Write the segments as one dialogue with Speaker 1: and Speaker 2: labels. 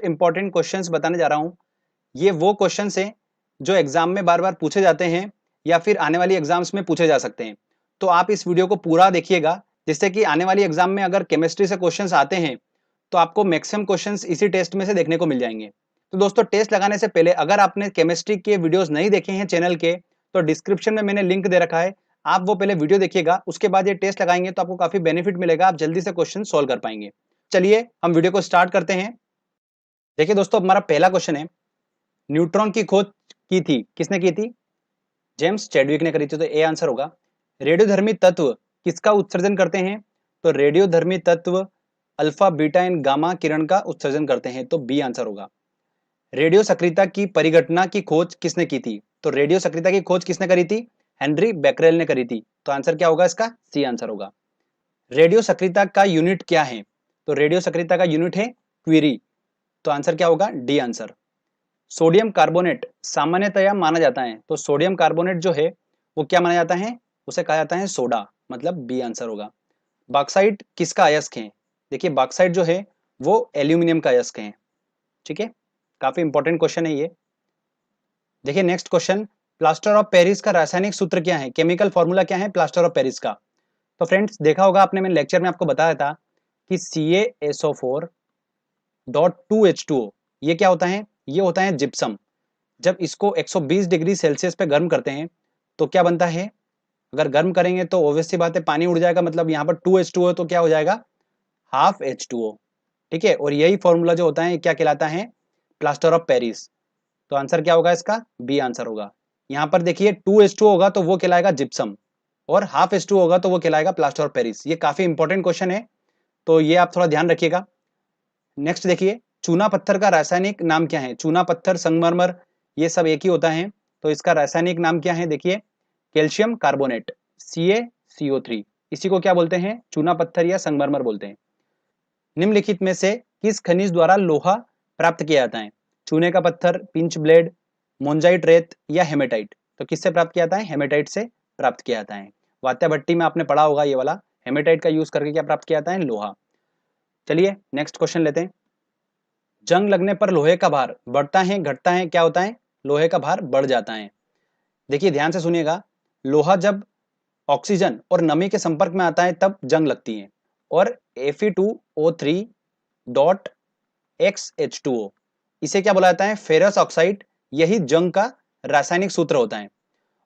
Speaker 1: Important questions बताने जा रहा हूँ। ये वो क्वेश्चंस हैं जो एग्जाम में बार बार पूछे जाते हैं या फिर आने वाली एग्जाम्स में पूछे जा सकते हैं। तो आप इस वीडियो को पूरा देखिएगा, जिससे कि आने वाली एग्जाम में अगर केमिस्ट्री से क्वेश्चंस आते हैं तो आपको मैक्सिमम क्वेश्चंस इसी टेस्ट में से देखने को मिल जाएंगे। तो दोस्तों, टेस्ट लगाने से पहले अगर आपने केमिस्ट्री के वीडियोस नहीं देखे हैं चैनल के, तो डिस्क्रिप्शन में मैंने लिंक दे रखा है, आप वो पहले वीडियो देखिएगा, उसके बाद ये टेस्ट लगाएंगे तो आपको काफी बेनिफिट मिलेगा, आप जल्दी से क्वेश्चन सॉल्व कर पाएंगे। चलिए हम वीडियो को स्टार्ट करते हैं। देखिए दोस्तों, हमारा पहला क्वेश्चन है, न्यूट्रॉन की खोज की थी, किसने की थी? जेम्स चैडविक ने करी थी, तो ए आंसर होगा। रेडियोधर्मी तत्व किसका उत्सर्जन करते हैं? तो रेडियोधर्मी तत्व अल्फा बीटा एंड गामा किरण का उत्सर्जन करते हैं, तो बी आंसर होगा। रेडियो सक्रियता की परिघटना की खोज किसने की थी? तो रेडियो सक्रियता की खोज किसने करी थी? हेनरी बेकरेल ने करी थी, तो आंसर क्या होगा इसका? सी आंसर होगा। रेडियो सक्रियता का यूनिट क्या है? तो रेडियो सक्रियता का यूनिट है क्यूरी, तो आंसर क्या होगा? D answer. सोडियम कार्बोनेट सामान्यतया माना जाता है, तो सोडियम कार्बोनेट जो है वो क्या माना जाता है? उसे कहा जाता है सोडा, मतलब बी आंसर होगा। बॉक्साइट किसका अयस्क है? देखिए बॉक्साइट जो है वो एल्यूमिनियम का अयस्क है। ठीक है, काफी इंपॉर्टेंट क्वेश्चन है ये। देखिए next question, plaster of Paris का रासायनिक सूत्र क्या है? केमिकल फॉर्मूला क्या है प्लास्टर ऑफ पेरिस का? तो फ्रेंड्स, देखा होगा आपने, मैंने लेक्चर में आपको बताया था कि CaSO4.2H2O, ये क्या होता है? ये होता है जिप्सम। जब इसको 120 डिग्री सेल्सियस पे गर्म करते हैं तो क्या बनता है? अगर गर्म करेंगे तो ऑब्वियस सी बात है पानी उड़ जाएगा, मतलब यहाँ पर 2H2O, तो क्या हो जाएगा? Half H2O। ठीक है, और यही फॉर्मूला जो होता है क्या कहलाता है? Plaster of Paris. तो आंसर क्या होगा इसका? बी आंसर होगा। यहाँ पर देखिए 2H2O होगा तो वो कहलाएगा जिप्सम, और हाफ H2O होगा तो वो कहलाएगा प्लास्टर ऑफ पेरिस। ये काफी इंपॉर्टेंट क्वेश्चन है, तो ये आप थोड़ा ध्यान रखिएगा। नेक्स्ट देखिए, चूना पत्थर का रासायनिक नाम क्या है? चूना पत्थर, संगमरमर, ये सब एक ही होता है, तो इसका रासायनिक नाम क्या है? देखिए, कैल्शियम कार्बोनेट, CaCO3। इसी को क्या बोलते हैं? चूना पत्थर या संगमरमर बोलते हैं। निम्नलिखित में से किस खनिज द्वारा लोहा प्राप्त किया जाता है? चूने का पत्थर, पिंच ब्लेड, मोन्जाइट रेत या हेमेटाइट? तो किससे प्राप्त किया जाता है? हेमेटाइट से प्राप्त किया जाता है। वात्या भट्टी में आपने पढ़ा होगा ये वाला, हेमेटाइट का यूज करके क्या प्राप्त किया जाता है? लोहा। चलिए नेक्स्ट क्वेश्चन लेते हैं। जंग लगने पर लोहे का भार बढ़ता है, घटता है, क्या होता है? लोहे का भार बढ़ जाता है। देखिए ध्यान से सुनिएगा, लोहा जब ऑक्सीजन और नमी के संपर्क में आता है तब जंग लगती है, और Fe2O3 डॉट XH2O, इसे क्या बोला जाता है? Ferrous oxide. यही जंग का रासायनिक सूत्र होता है।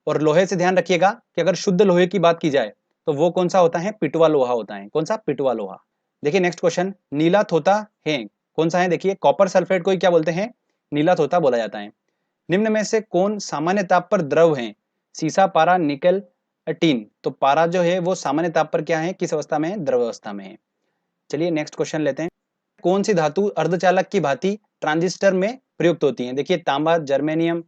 Speaker 1: और लोहे से ध्यान रखिएगा कि अगर शुद्ध लोहे की बात की जाए तो वो कौन सा होता है? पिटवा लोहा होता है। कौन सा? पिटवा लोहा। देखिए नेक्स्ट क्वेश्चन, नीला थोथा है, कौन सा है? देखिए कॉपर सल्फेट को ही क्या बोलते हैं? नीला थोथा बोला जाता है। निम्न में से कौन सामान्य ताप पर द्रव है? सीसा, पारा, निकल, टीन? तो पारा जो है वो सामान्य ताप पर क्या है? किस अवस्था में है? द्रव अवस्था में है। चलिए नेक्स्ट क्वेश्चन लेते हैं। कौन सी धातु अर्धचालक की भांति ट्रांजिस्टर में प्रयुक्त होती है? देखिए तांबा, जर्मेनियम,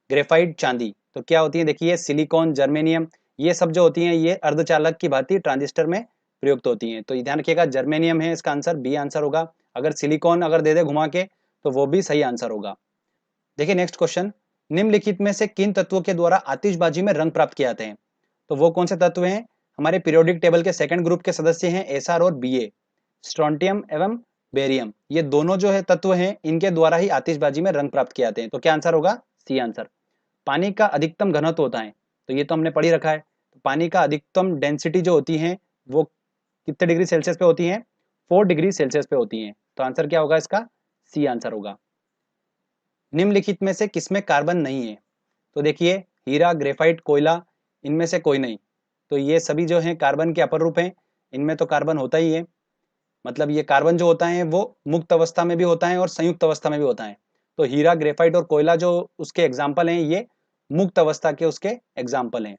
Speaker 1: ग्रेफाइट, चांदी। तो क्या होती है? देखिए सिलिकॉन, जर्मेनियम, ये सब जो होती हैं ये अर्धचालक की भांति ट्रांजिस्टर में प्रयुक्त होती हैं। तो ये ध्यान रखिएगा, जर्मेनियम है इसका आंसर, बी आंसर होगा। अगर सिलिकॉन अगर दे दे घुमा के तो वो भी सही आंसर होगा। देखिए नेक्स्ट क्वेश्चन, निम्नलिखित में से किन तत्वों के द्वारा आतिशबाजी में रंग प्राप्त किए जाते हैं? तो वो कौन से तत्व हैं? हमारे पीरियोडिक टेबल के सेकंड ग्रुप के सदस्य हैं Sr और Ba, स्ट्रोंटियम एवं बेरियम। ये दोनों जो है तत्व हैं, इनके द्वारा ही आतिशबाजी में रंग प्राप्त किए जाते हैं। तो क्या आंसर होगा? C answer. पानी का अधिकतम घनत्व होता है, तो ये तो हमने पढ़ ही रखा है। तो पानी का अधिकतम डेंसिटी जो होती है वो कितने डिग्री सेल्सियस पे होती है? 4 डिग्री सेल्सियस पे होती है। तो आंसर क्या होगा इसका? सी आंसर होगा। निम्नलिखित में से किसमें कार्बन नहीं है? तो देखिए हीरा, ग्रेफाइट, कोयला, इनमें से कोई नहीं। तो ये सभी जो हैं कार्बन के अपर रूप हैं, इनमें तो कार्बन होता ही है। मतलब ये कार्बन जो होता है वो मुक्त अवस्था में भी होता है और संयुक्त अवस्था में भी होता है। तो हीरा, ग्रेफाइट और कोयला जो उसके एग्जाम्पल हैं, ये मुक्त अवस्था के उसके एग्जाम्पल हैं।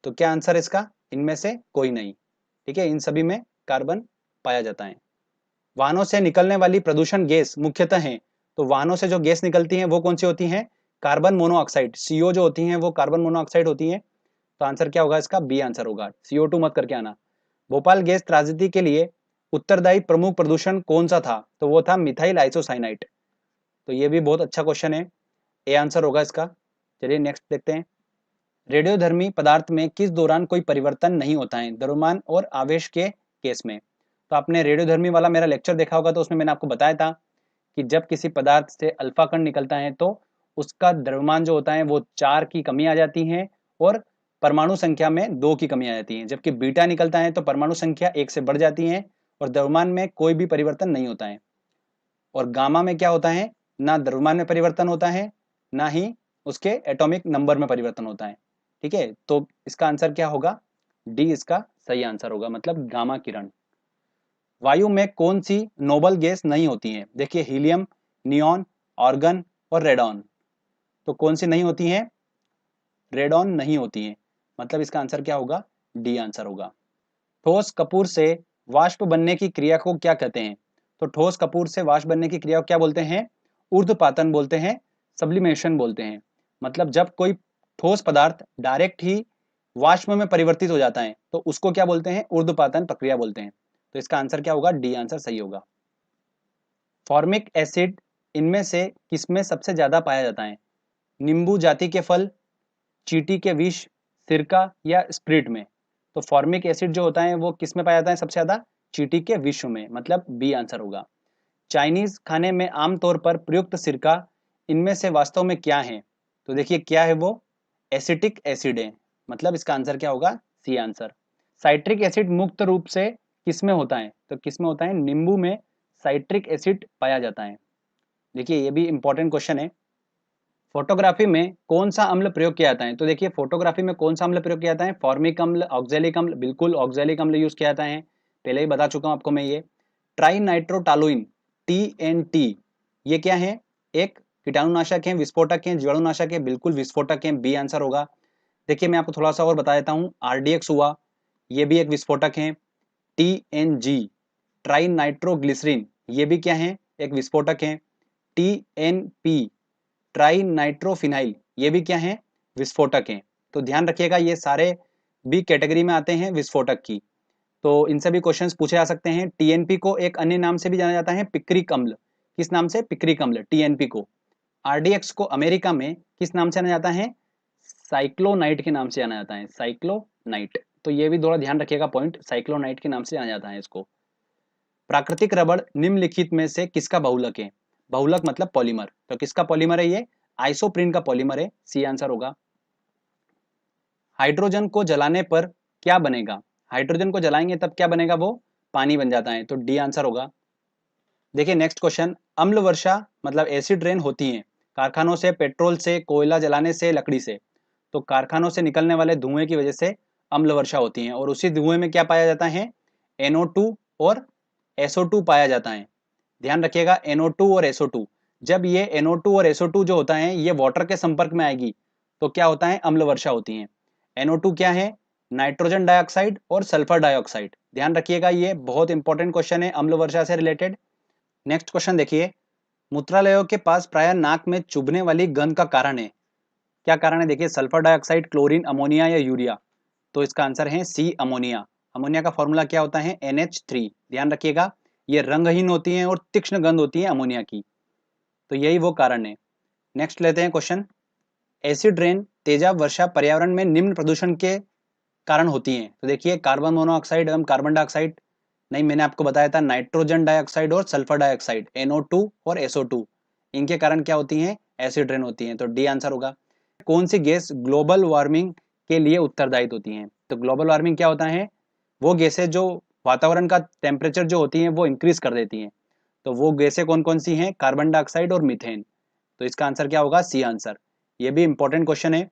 Speaker 1: तो क्या आंसर इसका? इनमें से कोई नहीं। ठीक है, इन सभी में कार्बन पाया जाता है। वाहनों से निकलने वाली प्रदूषण गैस मुख्यतः है, तो वाहनों से जो गैस निकलती हैं वो कौन सी होती हैं? कार्बन मोनोऑक्साइड, CO जो होती हैं वो कार्बन मोनोऑक्साइड होती हैं। तो आंसर क्या होगा इसका? बी आंसर होगा। CO2 मत करके आना। भोपाल गैस त्रासदी के लिए उत्तरदायी प्रमुख प्रदूषण कौन सा था? तो वो था मिथाइल आइसोसाइनाइट। तो ये भी बहुत अच्छा क्वेश्चन है, ए आंसर होगा इसका। चलिए नेक्स्ट देखते हैं। रेडियोधर्मी पदार्थ में किस दौरान कोई परिवर्तन नहीं होता है? द्रव्यमान और आवेश के केस में। तो आपने रेडियोधर्मी वाला मेरा लेक्चर देखा होगा, तो उसमें मैंने आपको बताया था कि जब किसी पदार्थ से अल्फा कण निकलता है तो उसका द्रव्यमान जो होता है वो 4 की कमी आ जाती है और परमाणु संख्या में 2 की कमी आ जाती है। जबकि बीटा निकलता है तो परमाणु संख्या 1 से बढ़ जाती है और द्रव्यमान में कोई भी परिवर्तन नहीं होता है। और गामा में क्या होता है, ना द्रव्यमान में परिवर्तन होता है ना ही उसके एटॉमिक नंबर में परिवर्तन होता है। ठीक है, तो इसका आंसर क्या होगा, डी इसका सही आंसर होगा, मतलब गामा किरण। वायु में कौन सी नोबल गैस नहीं होती है? देखिए हीलियम, नियॉन, ऑर्गन और रेडॉन। तो कौन सी नहीं होती है? रेडॉन नहीं होती है, मतलब इसका आंसर क्या होगा, डी आंसर होगा। ठोस कपूर से वाष्प बनने की क्रिया को क्या कहते हैं? तो ठोस कपूर से वाष्प बनने की क्रिया को क्या बोलते हैं? ऊर्ध्वपातन बोलते हैं, सब्लिमेशन बोलते हैं। मतलब जब कोई ठोस पदार्थ डायरेक्ट ही वाष्प में परिवर्तित हो जाता है तो उसको क्या बोलते हैं? ऊर्ध्वपातन प्रक्रिया बोलते हैं। तो इसका आंसर क्या होगा, डी आंसर सही होगा। फॉर्मिक एसिड इनमें से किसमें सबसे ज्यादा पाया जाता है? नींबू जाति के फल, चींटी के विष, सिरका या स्प्रिट में? तो फॉर्मिक एसिड जो होता है वो किस में पाया जाता है सबसे ज्यादा? चींटी के विष में, मतलब बी आंसर होगा। चाइनीज खाने में आमतौर पर प्रयुक्त सिरका इनमें से वास्तव में क्या है? तो देखिए क्या है वो, एसिटिक एसिड है, मतलब इसका आंसर क्या होगा, सी आंसर। साइट्रिक एसिड मुक्त रूप से किसमें होता है? तो किसमें होता है? नींबू में साइट्रिक एसिड पाया जाता है। देखिए ये भी इंपॉर्टेंट क्वेश्चन है। फोटोग्राफी में कौन सा अम्ल प्रयोग किया जाता है? तो देखिए फोटोग्राफी में कौन सा अम्ल प्रयोग किया जाता है? फॉर्मिक अम्ल, ऑक्जेलिक अम्ल, बिल्कुल ऑक्जेलिक अम्ल यूज किया जाता है, पहले ही बता चुका हूं आपको मैं ये। ट्राई नाइट्रोटालुइन, TNT, ये क्या है? एक कीटाणुनाशक है, विस्फोटक है, जीवाणुनाशक है, बिल्कुल विस्फोटक है, बी आंसर होगा। देखिए मैं आपको थोड़ा सा और बता देता हूँ, RDX हुआ, ये भी एक विस्फोटक है। TNG, ट्राई नाइट्रोग्लिसरीन, ये भी क्या है? एक विस्फोटक है। TNP, ट्राई नाइट्रोफिनाइल, ये भी क्या है? विस्फोटक है। तो ध्यान रखिएगा ये सारे भी कैटेगरी में आते हैं विस्फोटक की, तो इनसे भी क्वेश्चंस पूछे जा सकते हैं। TNP को एक अन्य नाम से भी जाना जाता है, पिक्रिक अम्ल। किस नाम से? पिक्रिक अम्ल, TNP को। RDX को अमेरिका में किस नाम से जाना जाता है? साइक्लोनाइट के नाम से जाना जाता है, साइक्लोनाइट। तो ये भी थोड़ा ध्यान रखिएगा पॉइंट, साइक्लोनाइट के नाम से जाना जाता है इसको। प्राकृतिक रबड़ निम्नलिखित में से किसका बहुलक है? बहुलक मतलब पॉलीमर, तो किसका पॉलीमर है ये? आइसोप्रीन का पॉलीमर है, सी आंसर होगा। हाइड्रोजन को जलाने पर क्या बनेगा? हाइड्रोजन को जलाएंगे तब क्या बनेगा? वो पानी बन जाता है, तो डी आंसर होगा। देखिए नेक्स्ट क्वेश्चन, अम्ल वर्षा मतलब एसिड रेन होती है कारखानों से, पेट्रोल से, कोयला जलाने से, लकड़ी से? तो कारखानों से निकलने वाले धुएं की वजह से अम्ल वर्षा होती है, और उसी धुएं में क्या पाया जाता है? NO2 और SO2 पाया जाता है। ध्यान रखिएगा NO2 और SO2, जब ये NO2 और SO2 जो होता है ये वाटर के संपर्क में आएगी तो क्या होता है? अम्ल वर्षा होती है। NO2 क्या है? नाइट्रोजन डाइऑक्साइड और सल्फर डाइऑक्साइड। ध्यान रखिएगा ये बहुत इंपॉर्टेंट क्वेश्चन है अम्ल वर्षा से रिलेटेड। नेक्स्ट क्वेश्चन देखिए, मूत्रालयों के पास प्राय नाक में चुभने वाली गंध का कारण है, क्या कारण है? देखिए सल्फर डाइऑक्साइड, क्लोरीन, अमोनिया या यूरिया? तो इसका आंसर है सी, अमोनिया। अमोनिया का फॉर्मूला क्या होता है? NH3। ध्यान रखिएगा ये रंगहीन होती है और तीक्ष्ण गंध होती है अमोनिया की, तो यही वो कारण है। नेक्स्ट लेते हैं क्वेश्चन, एसिड रेन तेजाब वर्षा पर्यावरण में निम्न प्रदूषण के कारण होती है? तो देखिए कार्बन मोनोऑक्साइड एवं कार्बन डाइऑक्साइड नहीं, मैंने आपको बताया था नाइट्रोजन डाइऑक्साइड और सल्फर डाइऑक्साइड, NO2 और SO2, इनके कारण क्या होती हैं? एसिड रेन होती हैं, तो डी आंसर होगा। कौन सी गैस ग्लोबल वार्मिंग के लिए उत्तरदायित्व होती हैं? तो ग्लोबल वार्मिंग क्या होता है? वो गैसें जो वातावरण का टेम्परेचर जो होती हैं वो इंक्रीज कर देती हैं। तो वो गैसें कौन कौन सी हैं? कार्बन डाइऑक्साइड और मीथेन। तो इसका आंसर क्या होगा? C answer. ये भी इंपॉर्टेंट क्वेश्चन है।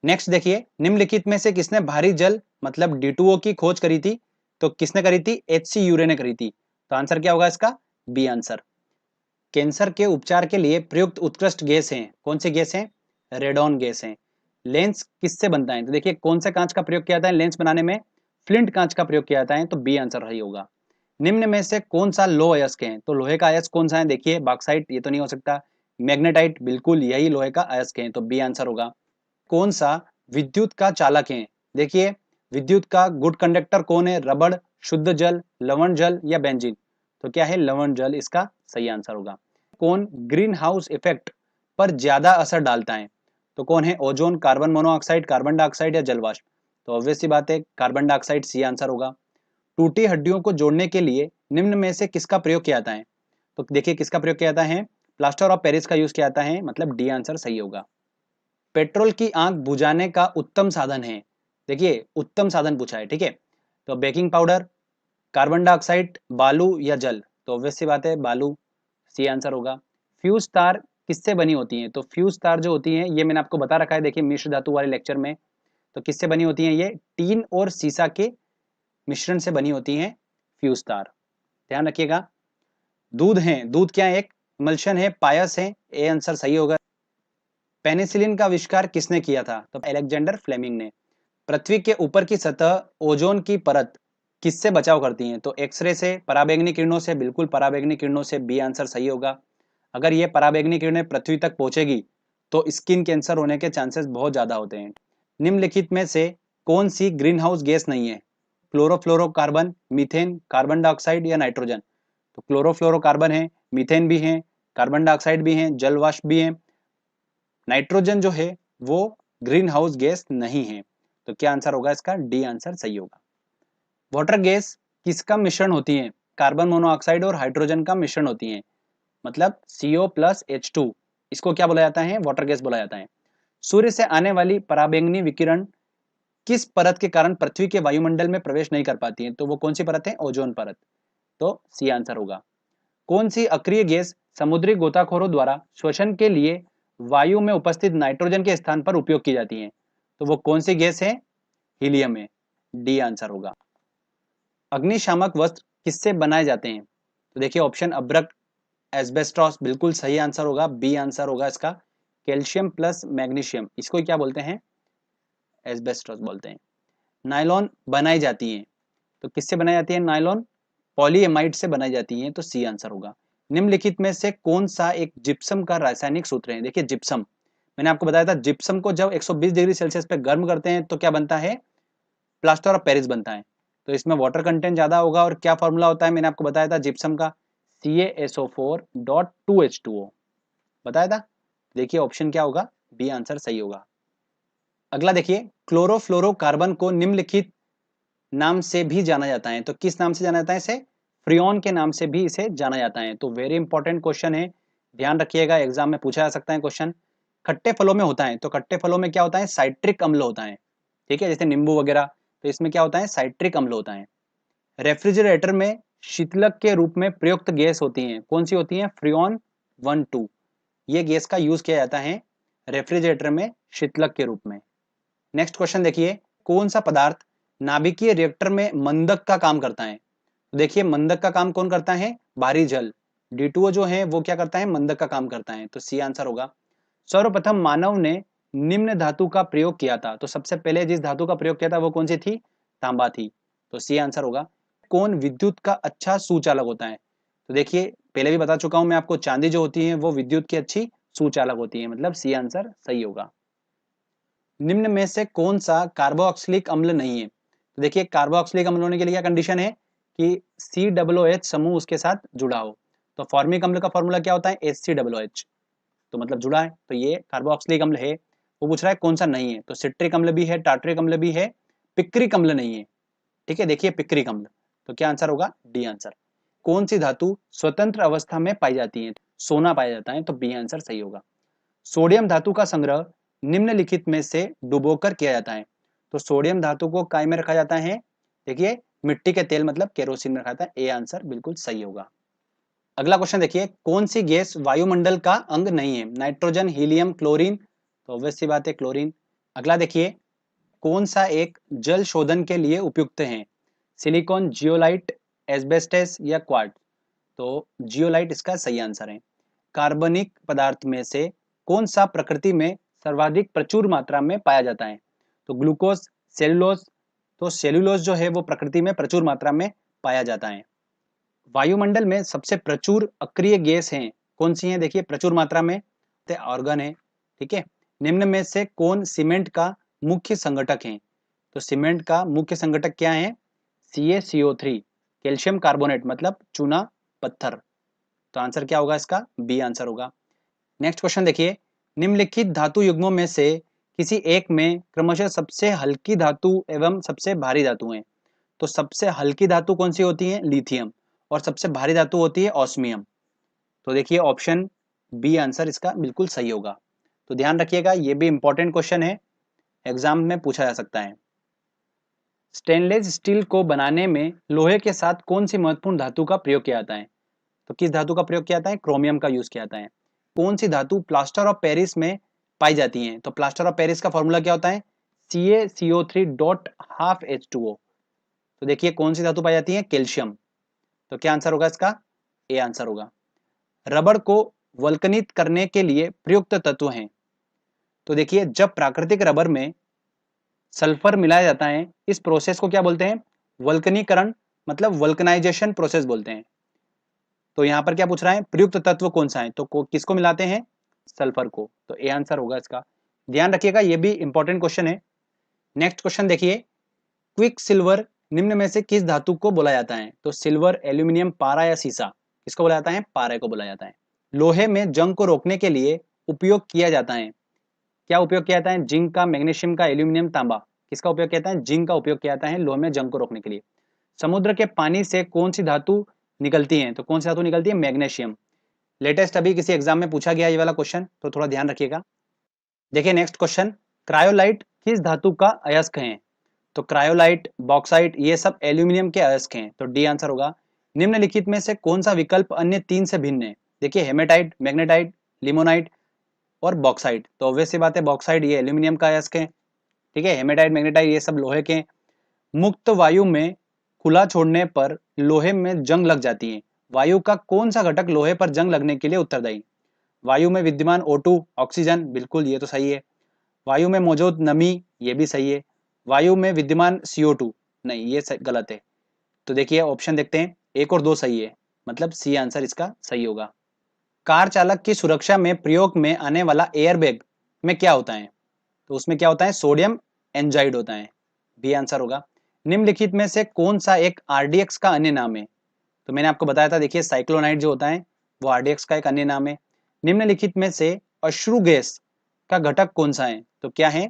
Speaker 1: नेक्स्ट देखिए, निम्नलिखित में से किसने भारी जल मतलब D2O की खोज करी थी? तो किसने करी थी? HC यूरे ने करी थी। तो आंसर क्या होगा इसका? B answer. कैंसर के उपचार के लिए प्रयुक्त उत्कृष्ट गैस हैं, कौन सी गैस है? रेडॉन गैस है। लेंस किससे बनता है? तो देखिए कौन सा कांच का प्रयोग किया जाता है लेंस बनाने में? फ्लिंट कांच का प्रयोग किया जाता है, तो बी आंसर सही होगा। निम्न में से कौन सा लो अयस्क है? तो लोहे का अयस्क कौन सा है? देखिए बॉक्साइट, ये तो नहीं हो सकता। मैग्नेटाइट, बिल्कुल यही लोहे का अयस्क है, तो बी आंसर होगा। कौन सा विद्युत का चालक है? देखिए विद्युत का गुड कंडक्टर कौन है? रबड़, शुद्ध जल, लवण जल या बेंजीन? तो क्या है? लवण जल इसका सही आंसर होगा। कौन ग्रीन हाउस इफेक्ट पर ज्यादा असर डालता है? तो कौन है? Ozone, carbon monoxide, carbon dioxide या जलवाष्प? तो ऑब्वियस सी बात है कार्बन डाइऑक्साइड, सी आंसर होगा। टूटी हड्डियों को जोड़ने के लिए निम्न में से किसका प्रयोग किया जाता है? तो देखिए किसका प्रयोग किया जाता है, प्लास्टर ऑफ पेरिस का यूज किया जाता है, मतलब डी आंसर सही होगा। पेट्रोल की आंख बुझाने का उत्तम साधन है, देखिए उत्तम साधन पूछा है, ठीक है। तो बेकिंग पाउडर, कार्बन डाइऑक्साइड, बालू या जल, तो ऑब्वियस सी बात है बालू, सी आंसर होगा। फ्यूज तार किससे बनी होती हैं, तो फ्यूज तार जो होती हैं ये मैंने आपको बता रखा है, देखिए मिश्र धातु वाले लेक्चर में। तो किससे बनी होती हैं, ये टीन और सीसा के मिश्रण से बनी होती हैं फ्यूज तार, ध्यान रखिएगा। दूध है, दूध क्या है, एक मल्शन है, पायस है, ए आंसर सही होगा। पेनिसिलिन का आविष्कार किसने किया था, तो अलेक्जेंडर फ्लेमिंग ने। पृथ्वी के ऊपर की सतह ओजोन की परत किससे बचाव करती है, तो एक्सरे से, पराबैंगनी किरणों से, बिल्कुल पराबैंगनी किरणों से, बी आंसर सही होगा। अगर ये पराबैंगनी किरणें पृथ्वी तक पहुंचेगी तो स्किन कैंसर होने के चांसेस बहुत ज्यादा होते हैं। निम्नलिखित में से कौन सी ग्रीन हाउस गैस नहीं है, क्लोरोफ्लोरोकार्बन, मीथेन, कार्बन डाइऑक्साइड या नाइट्रोजन, तो क्लोरोफ्लोरोकार्बन है, मीथेन भी है, कार्बन डाइऑक्साइड भी है, जल वाष्प भी है, नाइट्रोजन जो है वो ग्रीन हाउस गैस नहीं है। तो क्या आंसर होगा इसका, डी आंसर सही होगा। वाटर गैस किसका मिश्रण होती है, कार्बन मोनोऑक्साइड और हाइड्रोजन का मिश्रण होती है, मतलब CO+H2, इसको क्या बोला जाता है, वाटर गैस बोला जाता है। सूर्य से आने वाली पराबैंगनी विकिरण किस परत के कारण पृथ्वी के वायुमंडल में प्रवेश नहीं कर पाती है, तो वो कौन सी परत है, ओजोन परत, तो सी आंसर होगा। कौन सी अक्रिय गैस समुद्री गोताखोरों द्वारा श्वसन के लिए वायु में उपस्थित नाइट्रोजन के स्थान पर उपयोग की जाती है, तो वो कौन सी गैस है, हीलियम है, डी आंसर होगा। अग्निशामक वस्त्र किससे बनाए जाते हैं, तो देखिए ऑप्शन अभ्रक, एस्बेस्टॉस, बिल्कुल सही आंसर होगा, बी आंसर होगा इसका। कैल्शियम प्लस मैग्नीशियम, इसको क्या बोलते हैं, एस्बेस्टॉस बोलते हैं। नायलॉन बनाई जाती है, तो किससे बनाई जाती है नायलॉन, पॉलीएमाइड से बनाई जाती है, तो सी आंसर होगा। निम्नलिखित में से कौन सा एक जिप्सम का रासायनिक सूत्र है, देखिए जिप्सम, मैंने आपको बताया था जिप्सम को जब 120 डिग्री सेल्सियस पे गर्म करते हैं तो क्या बनता है, प्लास्टर ऑफ पेरिस बनता है। तो इसमें वाटर कंटेंट ज्यादा होगा, और क्या फॉर्मूला होता है, मैंने आपको बताया था जिप्सम का, CaSO4.2H2O बताया था। देखिए ऑप्शन क्या होगा, बी आंसर सही होगा। अगला देखिए, क्लोरोफ्लोरोकार्बन को निम्नलिखित नाम से भी जाना जाता है, तो किस नाम से जाना जाता है इसे, फ्रियोन के नाम से भी इसे जाना जाता है। तो वेरी इंपॉर्टेंट क्वेश्चन है, ध्यान रखिएगा, एग्जाम में पूछा जा सकता है क्वेश्चन। खट्टे फलों में होता है, तो खट्टे फलों में क्या होता है, साइट्रिक अम्ल होता है, ठीक है, जैसे नींबू वगैरह, तो इसमें क्या होता है, साइट्रिक अम्ल होता है। रेफ्रिजरेटर में शीतलक के रूप में प्रयुक्त गैस होती हैं, कौन सी होती हैं, फ्रियोन 1,2, ये गैस का यूज किया जाता है रेफ्रिजरेटर में शीतलक के रूप में। नेक्स्ट क्वेश्चन देखिए, कौन सा पदार्थ नाभिकीय रिएक्टर में मंदक का काम करता है, तो देखिए मंदक का काम कौन करता है, भारी जल, D2O जो है वो क्या करता है, मंदक का काम करता है, तो सी आंसर होगा। सर्वप्रथम मानव ने निम्न धातु का प्रयोग किया था, तो सबसे पहले जिस धातु का प्रयोग किया था वो कौन सी थी, तांबा थी, तो सी आंसर होगा। कौन विद्युत का अच्छा सुचालक होता है, तो देखिए पहले भी बता चुका हूं मैं आपको, चांदी जो होती है वो विद्युत की अच्छी सुचालक होती है, मतलब सी आंसर सही होगा। निम्न में से कौन सा कार्बोक्सिलिक अम्ल नहीं है, तो देखिए कार्बोक्सिलिक अम्ल होने के लिए क्या कंडीशन है कि COOH समूह उसके साथ जुड़ा हो, तो फॉर्मिक अम्ल का फॉर्मूला क्या होता है, HCOOH, तो मतलब जुड़ा है, तो ये कार्बोक्सिलिक अम्ल है। वो पूछ रहा है कौन सा नहीं है, तो सिट्रिक अम्ल भी है, टार्ट्रिक अम्ल भी है, पिक्रिक अम्ल नहीं है, ठीक है, देखिए पिक्रिक अम्ल, तो क्या आंसर होगा, डी आंसर। कौन सी धातु स्वतंत्र अवस्था में पाई जाती है, सोना पाया जाता है, तो बी आंसर सही होगा। सोडियम धातु का संग्रह निम्नलिखित में से डुबोकर किया जाता है, तो सोडियम धातु को काय में रखा जाता है, देखिए मिट्टी के तेल मतलब केरोसिन में रखा जाता है, ए आंसर बिल्कुल सही होगा। अगला क्वेश्चन देखिए, कौन सी गैस वायुमंडल का अंग नहीं है, नाइट्रोजन, हीलियम, क्लोरीन, तो ऑब्वियस सी बात है क्लोरीन। अगला देखिए, कौन सा एक जल शोधन के लिए उपयुक्त है, सिलिकॉन, जियोलाइट, एस्बेस्टस या क्वार्ट्ज, तो जियोलाइट इसका सही आंसर है। कार्बनिक पदार्थ में से कौन सा प्रकृति में सर्वाधिक प्रचुर मात्रा में पाया जाता है, तो ग्लूकोज, सेलुलोज, तो सेलुलोज जो है वो प्रकृति में प्रचुर मात्रा में पाया जाता है। वायुमंडल में सबसे प्रचुर अक्रिय गैस हैं, कौन सी हैं, देखिए प्रचुर मात्रा में, ऑर्गन है, ठीक है। निम्न में से कौन सीमेंट का मुख्य संगठक है, तो सीमेंट का मुख्य संगठक क्या है, CaCO3, कैल्शियम कार्बोनेट, मतलब चूना पत्थर, तो आंसर क्या होगा इसका, बी आंसर होगा। नेक्स्ट क्वेश्चन देखिए, निम्नलिखित धातु युग्मों में से किसी एक में क्रमशः सबसे हल्की धातु एवं सबसे भारी धातु है, तो सबसे हल्की धातु कौन सी होती है, लिथियम, और सबसे भारी धातु होती है ऑस्मियम, तो देखिए ऑप्शन बी आंसर इसका बिल्कुल सही होगा। तो ध्यान रखिएगा, ये भी इंपॉर्टेंट क्वेश्चन है, एग्जाम में पूछा जा सकता है। स्टेनलेस स्टील को बनाने में लोहे के साथ कौन सी महत्वपूर्ण धातु का प्रयोग किया जाता है? तो किस धातु का प्रयोग किया जाता है? क्रोमियम का यूज किया जाता है। कौन सी धातु प्लास्टर ऑफ पेरिस में पाई जाती है? तो प्लास्टर ऑफ पेरिस का फॉर्मूला क्या होता है? CaCO3 dot half H2O। तो देखिए कौन सी धातु पाई जाती है? कैल्शियम। तो क्या आंसर होगा इसका? ए आंसर होगा। रबड़ को वल्कनित करने के लिए प्रयुक्त तत्व हैं। तो देखिए जब प्राकृतिक रबर में सल्फर मिलाया जाता है, इस प्रोसेस को क्या बोलते हैं? वल्कनीकरण, मतलब वल्कनाइजेशन प्रोसेस बोलते हैं। तो यहां पर क्या पूछ रहा है? प्रयुक्त तत्व कौन सा है? तो किसको मिलाते हैं? सल्फर को। तो ए आंसर होगा इसका। ध्यान रखिएगा, ये भी इंपॉर्टेंट क्वेश्चन है। नेक्स्ट क्वेश्चन देखिए, क्विक सिल्वर निम्न में से किस धातु को बोला जाता है? तो सिल्वर, एल्यूमिनियम, पारा या सीसा? किसको बोला जाता है? पारे को बोला जाता है। लोहे में जंग को रोकने के लिए उपयोग किया जाता है, क्या उपयोग किया जाता है? जिंक का, मैग्नीशियम का, एल्यूमिनियम, तांबा? किसका उपयोग किया जाता है? जिंक का उपयोग किया जाता है लोहे में जंग को रोकने के लिए। समुद्र के पानी से कौन सी धातु निकलती है? तो कौन सी धातु निकलती है? मैग्नीशियम। लेटेस्ट अभी किसी एग्जाम में पूछा गया ये वाला क्वेश्चन, तो थोड़ा ध्यान रखिएगा। देखिए नेक्स्ट क्वेश्चन, क्रायोलाइट किस धातु का अयस्क है? तो क्रायोलाइट, बॉक्साइट, ये सब एल्यूमिनियम के अयस्क हैं। तो डी आंसर होगा। निम्नलिखित में से कौन सा विकल्प अन्य तीन से भिन्न है? देखिए हेमेटाइट, मैग्नेटाइट, लिमोनाइट और बॉक्साइट। तो ऑब्वियस सी बात है, बॉक्साइट ये एल्यूमिनियम का अयस्क है, ठीक है। हेमेटाइट, मैग्नेटाइट ये सब लोहे के। मुक्त वायु में खुला छोड़ने पर लोहे में जंग लग जाती है। वायु का कौन सा घटक लोहे पर जंग लगने के लिए उत्तरदायी? वायु में विद्यमान O2, ऑक्सीजन, बिल्कुल ये तो सही है। वायु में मौजूद नमी, ये भी सही है। वायु में विद्यमान CO2, नहीं ये गलत है। तो देखिए ऑप्शन देखते हैं, 1 और 2 सही है, मतलब सी आंसर इसका सही होगा। कार चालक की सुरक्षा में प्रयोग में आने वाला एयरबैग में क्या होता है? तो उसमें क्या होता है? सोडियम एंजाइड होता है, बी आंसर होगा। निम्नलिखित में से कौन सा एक RDX का अन्य नाम है? तो मैंने आपको बताया था, देखिए साइक्लोनाइट जो होता है वो RDX का एक अन्य नाम है। निम्नलिखित में से अश्रु गैस का घटक कौन सा है? तो क्या है?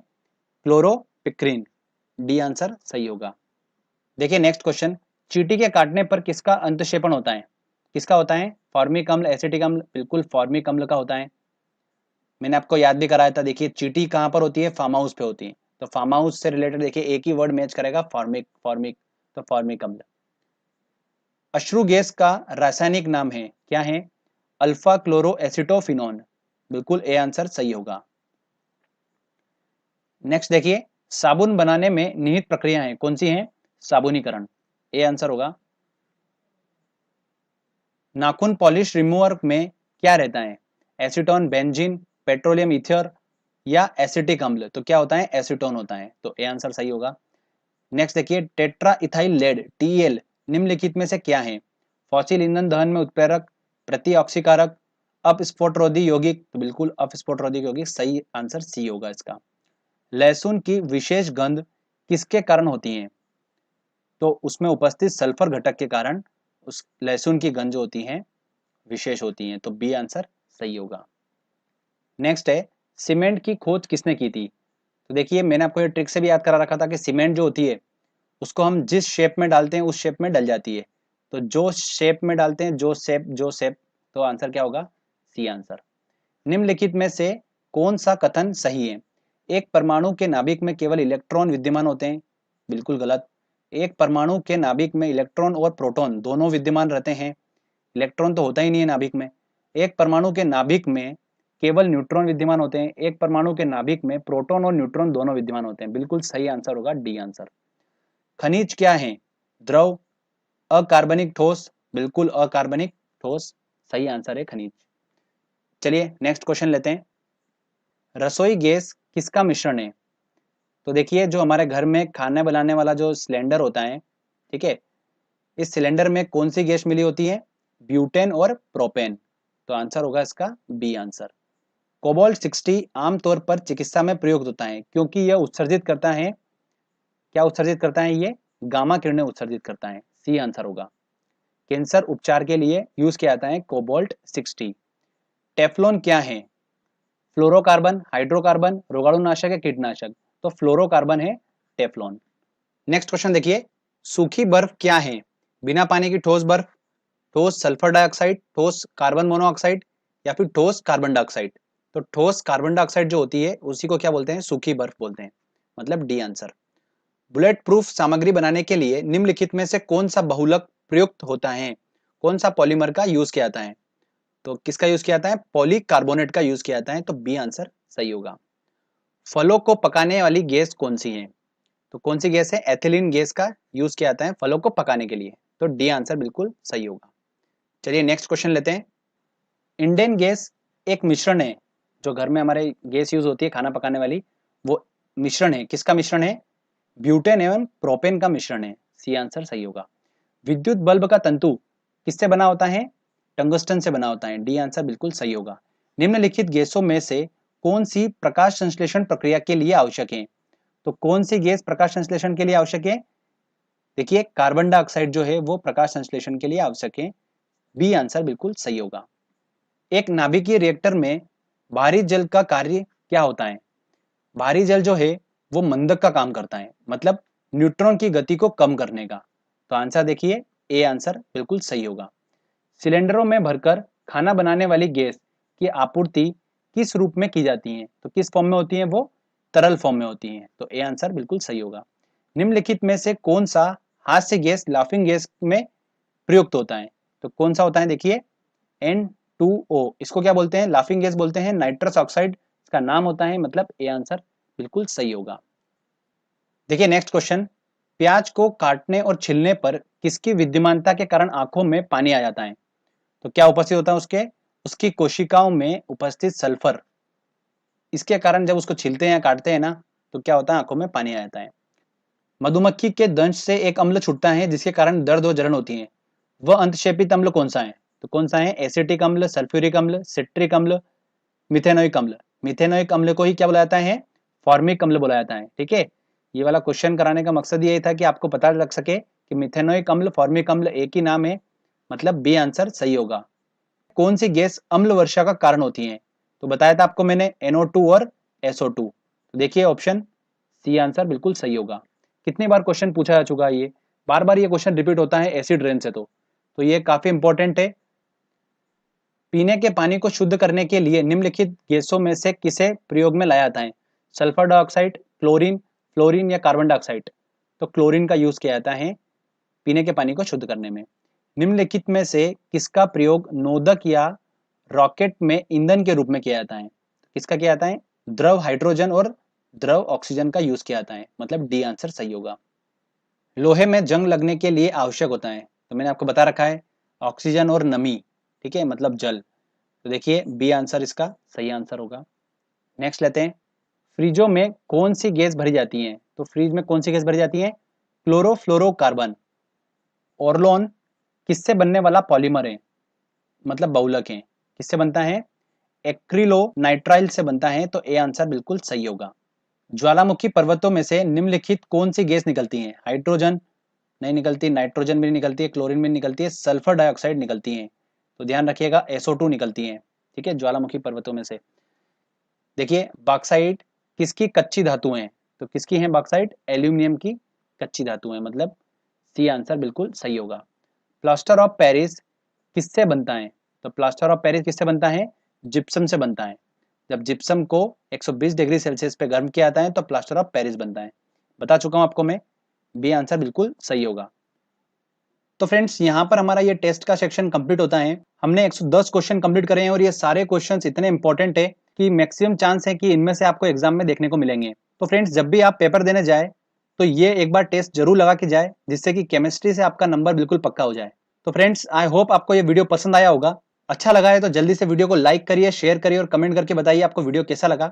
Speaker 1: क्लोरोपिक्रीन, डी आंसर सही होगा। देखिए नेक्स्ट क्वेश्चन, चींटी के काटने पर किसका अंतक्षेपण होता है? किसका होता है? फॉर्मिक अम्ल, एसिटिक अम्ल? बिल्कुल फॉर्मिक अम्ल का होता है। मैंने आपको याद भी कराया था, देखिए चींटी कहां पर होती है? फार्म हाउस पे होती है। तो फार्म हाउस से रिलेटेड देखिए एक ही वर्ड मैच करेगा, फॉर्मिक, फॉर्मिक, तो फॉर्मिक अम्ल। अश्रु गैस का रासायनिक नाम है, क्या है? अल्फा क्लोरो एसिटोफिनोन, बिल्कुल ए आंसर सही होगा। नेक्स्ट देखिए, साबुन बनाने में निहित प्रक्रियाएं कौन सी हैं? साबुनीकरण, ए आंसर होगा। नाखून पॉलिश रिमूवर में क्या रहता है? एसीटोन, बेंजीन, पेट्रोलियम ईथर या एसिटिक अम्ल? तो क्या होता है? एसीटोन होता है, तो ए आंसर सही होगा। नेक्स्ट देखिए, टेट्रा इथाइल लेड, TEL निम्नलिखित में से क्या है? फॉसिल ईंधन दहन में उत्प्रेरक, प्रतिऑक्सीकारक, अपस्फोटरोधी यौगिक? तो बिल्कुल अपस्फोटरोधी यौगिक, सही आंसर सी होगा इसका। लहसुन की विशेष गंध किसके कारण होती है? तो उसमें उपस्थित सल्फर घटक के कारण उस लहसुन की गंध जो होती है विशेष होती है, तो बी आंसर सही होगा। नेक्स्ट है, सीमेंट की खोज किसने की थी? तो देखिए मैंने आपको ये ट्रिक से भी याद करा रखा था कि सीमेंट जो होती है उसको हम जिस शेप में डालते हैं उस शेप में डल जाती है। तो जो शेप में डालते हैं, जो शेप, तो आंसर क्या होगा? C answer. निम्नलिखित में से कौन सा कथन सही है? एक परमाणु के नाभिक में केवल इलेक्ट्रॉन विद्यमान होते हैं, बिल्कुल गलत। एक परमाणु के नाभिक में इलेक्ट्रॉन और प्रोटॉन दोनों विद्यमान रहते हैं, इलेक्ट्रॉन तो होता ही नहीं है नाभिक में। एक परमाणु के नाभिक में केवल न्यूट्रॉन विद्यमान होते हैं, एक परमाणु के नाभिक में प्रोटॉन और न्यूट्रॉन दोनों विद्यमान होते हैं, बिल्कुल सही आंसर होगा डी आंसर। खनिज क्या है? द्रव, अकार्बनिक ठोस? बिल्कुल अकार्बनिक ठोस, सही आंसर है खनिज। चलिए नेक्स्ट क्वेश्चन लेते हैं, रसोई गैस किसका मिश्रण है? तो देखिए जो हमारे घर में खाना बनाने वाला जो सिलेंडर होता है, ठीक है, इस सिलेंडर में कौन सी गैस मिली होती है? ब्यूटेन और प्रोपेन, तो आंसर होगा इसका बी आंसर। कोबाल्ट 60 आमतौर पर चिकित्सा में प्रयुक्त होता है क्योंकि यह उत्सर्जित करता है, क्या उत्सर्जित करता है? ये गामा किरणें उत्सर्जित करता है, सी आंसर होगा। कैंसर उपचार के लिए यूज किया जाता है कोबाल्ट 60। टेफ्लॉन क्या है? फ्लोरोकार्बन, हाइड्रोकार्बन, रोगाणुनाशक है, कीटनाशक? तो फ्लोरोकार्बन है टेफ्लॉन। नेक्स्ट क्वेश्चन देखिए, सूखी बर्फ क्या है? बिना पानी की ठोस बर्फ, ठोस सल्फर डाइऑक्साइड, ठोस कार्बन मोनोऑक्साइड या फिर ठोस कार्बन डाइऑक्साइड। तो ठोस कार्बन डाइऑक्साइड जो होती है उसी को क्या बोलते हैं, सूखी बर्फ बोलते हैं, मतलब डी आंसर। बुलेट प्रूफ सामग्री बनाने के लिए निम्नलिखित में से कौन सा बहुलक प्रयुक्त होता है, कौन सा पॉलीमर का यूज किया जाता है? तो किसका यूज किया जाता है, पॉलीकार्बोनेट का यूज किया जाता है, तो बी आंसर सही होगा। फलों को पकाने वाली गैस कौन सी है? तो कौन सी गैस है, एथिलीन गैस का यूज किया जाता है फलों को पकाने के लिए, तो डी आंसर बिल्कुल सही होगा। चलिए नेक्स्ट क्वेश्चन लेते हैं। इंडेन गैस एक मिश्रण है, जो घर में हमारे गैस यूज होती है खाना पकाने वाली, वो मिश्रण है, किसका मिश्रण है, ब्यूटेन एवं प्रोपेन का मिश्रण है, सी आंसर सही होगा। विद्युत बल्ब का तंतु किससे बना होता है, टंगस्टन से बना होता है, डी आंसर बिल्कुल सही होगा। निम्नलिखित गैसों में से कौन सी प्रकाश संश्लेषण प्रक्रिया के लिए आवश्यक है? तो कौन सी गैस प्रकाश संश्लेषण के लिए आवश्यक है? देखिए कार्बन डाइऑक्साइड जो है वो प्रकाश संश्लेषण के लिए आवश्यक है, बी आंसर बिल्कुल सही होगा। एक नाभिकीय रिएक्टर में भारी जल का कार्य क्या होता है? भारी जल जो है वो मंदक का काम करता है, मतलब न्यूट्रॉन की गति को कम करने का, तो आंसर देखिए ए आंसर बिल्कुल सही होगा। सिलेंडरों में भरकर खाना बनाने वाली गैस की आपूर्ति किस रूप में की जाती है? तो किस फॉर्म में होती है वो, तरल फॉर्म में होती है, तो ए आंसर बिल्कुल सही होगा। निम्नलिखित में से कौन सा हास्य गैस लाफिंग गैस में प्रयुक्त होता है? तो कौन सा होता है, देखिए N2O, इसको क्या बोलते हैं, लाफिंग गैस बोलते हैं, नाइट्रस ऑक्साइड इसका नाम होता है, मतलब ए आंसर बिल्कुल सही होगा। देखिए नेक्स्ट क्वेश्चन, प्याज को काटने और छीलने पर किसकी विद्यमानता के कारण आंखों में पानी आ जाता है? तो क्या उपस्थित होता है उसके, उसकी कोशिकाओं में उपस्थित सल्फर, इसके कारण जब उसको छीलते हैं या काटते हैं ना, तो क्या होता है, आंखों में पानी आ जाता है। मधुमक्खी के दंश से एक अम्ल छूटता है जिसके कारण दर्द और जलन होती है, वह अंतक्षेपित अम्ल कौन सा है? तो कौन सा है, एसिटिक अम्ल, सल्फ्यूरिक अम्ल, सिट्रिक अम्ल, मिथेनोइक अम्ल। मिथेनोइक अम्ल को ही क्या बोला जाता है, फॉर्मिक अम्ल बोला जाता है, ठीक है। ये वाला क्वेश्चन कराने का मकसद यही था कि आपको पता लग सके कि मिथेनोइक अम्ल फॉर्मिक अम्ल एक ही नाम है, मतलब बी आंसर सही होगा। कौन सी गैस अम्ल वर्षा का कारण होती है? तो बताया था आपको मैंने NO2 और SO2, तो देखिए ऑप्शन सी आंसर बिल्कुल सही होगा। कितनी बार क्वेश्चन पूछा जा चुका है, ये बार बार ये क्वेश्चन रिपीट होता है एसिड रेन से, तो ये काफी इंपॉर्टेंट है। पीने के पानी को शुद्ध करने के लिए निम्नलिखित गैसों में से किसे प्रयोग में लाया जाता है? सल्फर डाइऑक्साइड, क्लोरीन, फ्लोरीन या कार्बन डाइऑक्साइड? तो क्लोरीन का यूज किया जाता है पीने के पानी को शुद्ध करने में। निम्नलिखित में से किसका प्रयोग नोदक या रॉकेट में ईंधन के रूप में किया जाता है? किसका किया जाता है, द्रव हाइड्रोजन और द्रव ऑक्सीजन का यूज किया जाता है, मतलब डी आंसर सही होगा। लोहे में जंग लगने के लिए आवश्यक होता है, तो मैंने आपको बता रखा है ऑक्सीजन और नमी, ठीक है, मतलब जल, तो देखिए बी आंसर इसका सही आंसर होगा। नेक्स्ट लेते हैं, फ्रिजों में कौन सी गैस भरी जाती है? तो फ्रिज में कौन सी गैस भरी जाती है, क्लोरोफ्लोरोकार्बन। ऑर्लोन किससे बनने वाला पॉलीमर है, मतलब बहुलक है, किससे बनता है, एक्रिलोनाइट्राइल से बनता है, तो ए आंसर बिल्कुल सही होगा। ज्वालामुखी पर्वतों में से निम्नलिखित कौन सी गैस निकलती है? हाइड्रोजन नहीं निकलती, नाइट्रोजन भी नहीं निकलती है, क्लोरीन भी नहीं निकलती है, सल्फर डाइऑक्साइड निकलती है, तो ध्यान रखिएगा SO2 निकलती है, ठीक है, ज्वालामुखी पर्वतों में से। देखिए बॉक्साइट किसकी कच्ची धातु है? तो किसकी है बॉक्साइट, एल्यूमिनियम की कच्ची धातु है, मतलब सी आंसर बिल्कुल सही होगा। प्लास्टर ऑफ पेरिस किससे बनता है? तो प्लास्टर ऑफ पेरिस किससे बनता है, जिप्सम से बनता है। जब जिप्सम को 120 डिग्री सेल्सियस पे गर्म किया जाता है तो प्लास्टर ऑफ पेरिस बनता है, बता चुका हूं आपको मैं, बी आंसर बिल्कुल सही होगा। तो फ्रेंड्स यहाँ पर हमारा ये टेस्ट का सेक्शन कंप्लीट होता है। हमने 110 क्वेश्चन कंप्लीट करे हैं और ये सारे क्वेश्चंस इतने इंपॉर्टेंट है कि मैक्सिमम चांस है कि इनमें से आपको एग्जाम में देखने को मिलेंगे। तो फ्रेंड्स जब भी आप पेपर देने जाए तो ये एक बार टेस्ट जरूर लगा के जाए, जिससे कि केमिस्ट्री से आपका नंबर बिल्कुल पक्का हो जाए। तो फ्रेंड्स आई होप आपको ये वीडियो पसंद आया होगा। अच्छा लगा है तो जल्दी से वीडियो को लाइक करिए, शेयर करिए और कमेंट करके बताइए आपको वीडियो कैसा लगा।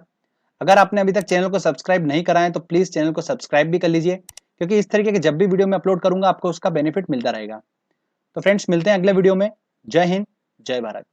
Speaker 1: अगर आपने अभी तक चैनल को सब्सक्राइब नहीं करा है तो प्लीज चैनल को सब्सक्राइब भी कर लीजिए, क्योंकि इस तरीके के जब भी वीडियो मैं अपलोड करूंगा आपको उसका बेनिफिट मिलता रहेगा। तो फ्रेंड्स मिलते हैं अगले वीडियो में। जय हिंद, जय भारत।